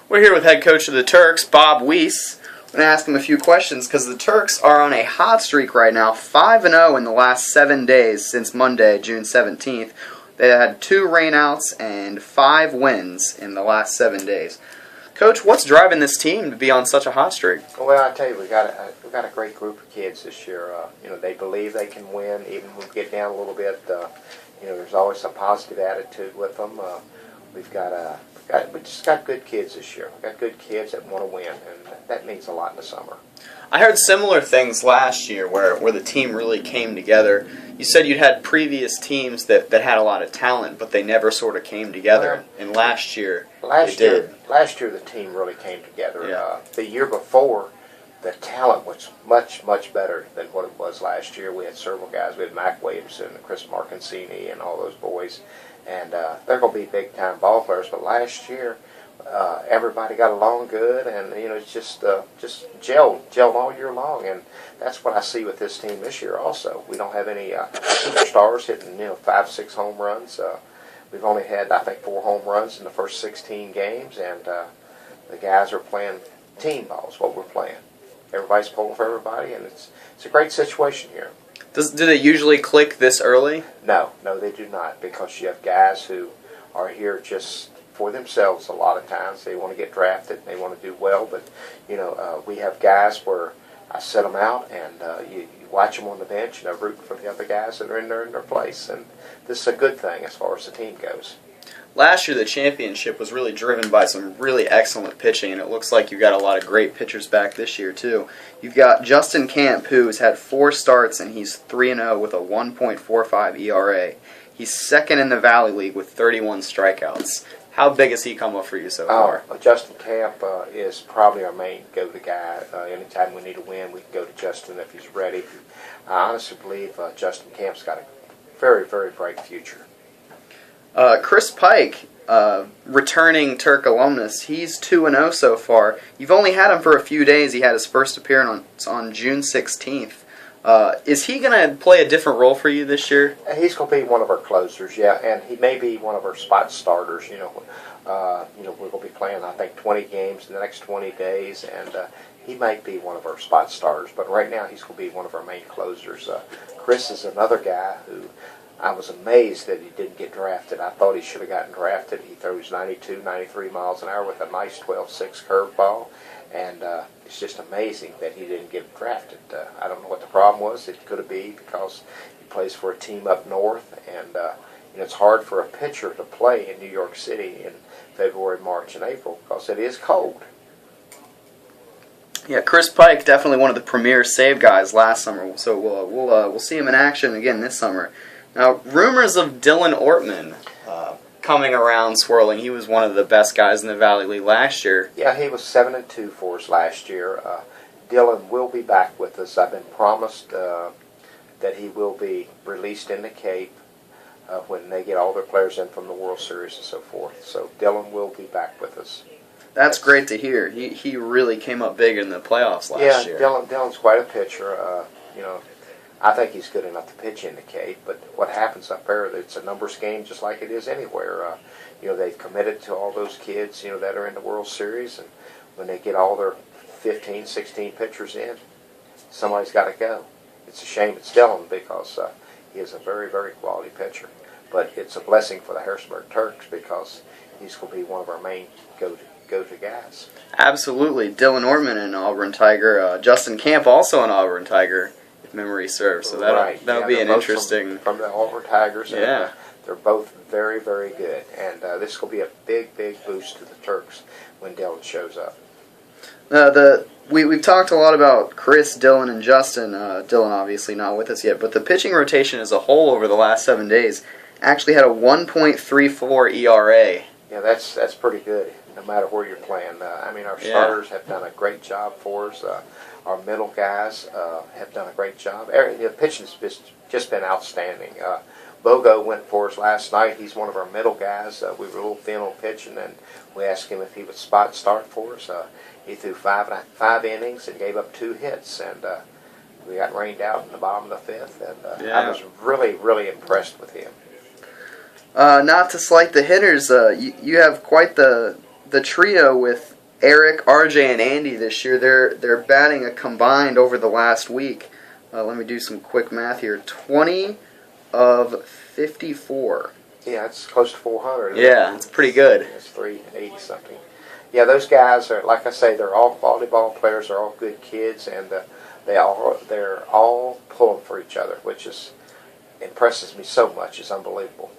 We're here with head coach of the Turks, Bob Wease. I'm going to ask him a few questions because the Turks are on a hot streak right now, 5-0 in the last 7 days since Monday, June 17th. They had 2 rainouts and 5 wins in the last 7 days. Coach, what's driving this team to be on such a hot streak? Well, I tell you, we got a great group of kids this year. They believe they can win, even when we get down a little bit. There's always some positive attitude with them. We just got good kids this year. We got good kids that want to win, and that means a lot in the summer. I heard similar things last year where the team really came together. You said you'd had previous teams that had a lot of talent, but they never sort of came together. And last year, they did. Last year, the team really came together. Yeah. The year before, the talent was much, much better than what it was last year. We had several guys. We had Mac Williamson, Chris Marcancini, and all those boys. And they're going to be big-time ball players. But last year, everybody got along good, and it's just gelled all year long. And that's what I see with this team this year. Also, we don't have any superstars hitting 5-6 home runs. We've only had, I think, 4 home runs in the first 16 games, and the guys are playing team ball. Is what we're playing. Everybody's pulling for everybody, and it's a great situation here. Do they usually click this early? No, they do not, because you have guys who are here just for themselves a lot of times. They want to get drafted, they want to do well, but we have guys where I set them out, and you watch them on the bench, rooting for the other guys that are in their place, and this is a good thing as far as the team goes. Last year, the championship was really driven by some really excellent pitching, and it looks like you've got a lot of great pitchers back this year, too. You've got Justin Camp, who's had 4 starts, and he's 3-0 with a 1.45 ERA. He's second in the Valley League with 31 strikeouts. How big has he come up for you so far? Justin Camp is probably our main go-to guy. Anytime we need a win, we can go to Justin if he's ready. I honestly believe Justin Camp's got a very, very bright future. Chris Pike, returning Turk alumnus, he's 2-0 so far. You've only had him for a few days. He had his first appearance on June 16th. Is he going to play a different role for you this year? He's going to be one of our closers, yeah, and he may be one of our spot starters. We're going to be playing, I think, 20 games in the next 20 days, and he might be one of our spot starters. But right now, he's going to be one of our main closers. Chris is another guy who I was amazed that he didn't get drafted. I thought he should have gotten drafted. He throws 92, 93 miles an hour with a nice 12-6 curveball, and it's just amazing that he didn't get drafted. I don't know what the problem was. It could be because he plays for a team up north, and it's hard for a pitcher to play in New York City in February, March, and April because it is cold. Yeah, Chris Pike, definitely one of the premier save guys last summer, so we'll see him in action again this summer. Now, rumors of Dylan Ortmann coming around swirling. He was one of the best guys in the Valley League last year. Yeah, he was 7-2 for us last year. Dylan will be back with us. I've been promised that he will be released in the Cape when they get all their players in from the World Series and so forth. So Dylan will be back with us. That's great to hear. He really came up big in the playoffs last year. Yeah, Dylan's quite a pitcher. I think he's good enough to pitch in the Cape, but what happens up there, it's a numbers game just like it is anywhere. They've committed to all those kids, that are in the World Series, and when they get all their 15, 16 pitchers in, somebody's got to go. It's a shame it's Dylan because he is a very, very quality pitcher, but it's a blessing for the Harrisonburg Turks because he's going to be one of our main go-to guys. Absolutely. Dylan Ortmann, an Auburn Tiger. Justin Camp, also an Auburn Tiger, if memory serves. So that'll be an interesting... From the Auburn Tigers. Yeah. And, they're both very, very good. And this will be a big, big boost to the Turks when Dylan shows up. We've talked a lot about Chris, Dylan, and Justin. Dylan obviously not with us yet, but the pitching rotation as a whole over the last 7 days actually had a 1.34 ERA. Yeah, that's pretty good, no matter where you're playing. Our starters have done a great job for us. Our middle guys have done a great job. The pitching's just been outstanding. Bogo went for us last night. He's one of our middle guys. We were a little thin on pitching, and we asked him if he would spot start for us. He threw five innings and gave up 2 hits, and we got rained out in the bottom of the 5th. And I was really, really impressed with him. Not to slight the hitters, you have quite the trio with Eric, RJ, and Andy this year, they're batting a combined over the last week. Let me do some quick math here. 20 of 54. Yeah, it's close to 400. Yeah, it's pretty good. It's 380 something. Yeah, those guys are, like I say, they're all quality ball players. They're all good kids, and they're all pulling for each other, which impresses me so much. It's unbelievable.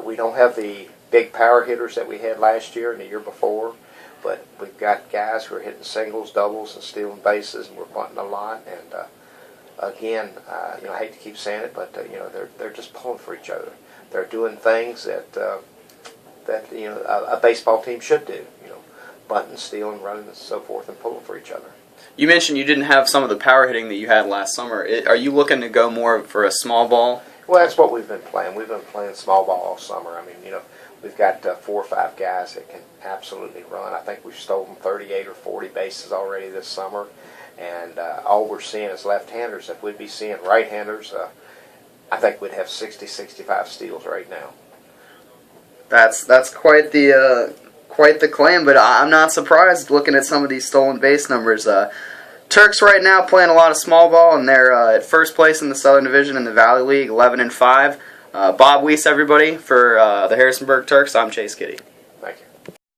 We don't have the big power hitters that we had last year and the year before, but we've got guys who are hitting singles, doubles, and stealing bases, and we're bunting a lot. And again, I hate to keep saying it, but they're just pulling for each other. They're doing things that a baseball team should do. Bunting, stealing, running, and so forth, and pulling for each other. You mentioned you didn't have some of the power hitting that you had last summer. Are you looking to go more for a small ball? Well, that's what we've been playing. We've been playing small ball all summer. I mean, we've got 4 or 5 guys that can absolutely run. I think we've stolen 38 or 40 bases already this summer, and all we're seeing is left-handers. If we'd be seeing right-handers, I think we'd have 60, 65 steals right now. That's quite the claim, but I'm not surprised looking at some of these stolen base numbers. Turks right now playing a lot of small ball, and they're at first place in the Southern Division in the Valley League, 11-5. Bob Wease, everybody, for the Harrisonburg Turks. I'm Chase Kitty.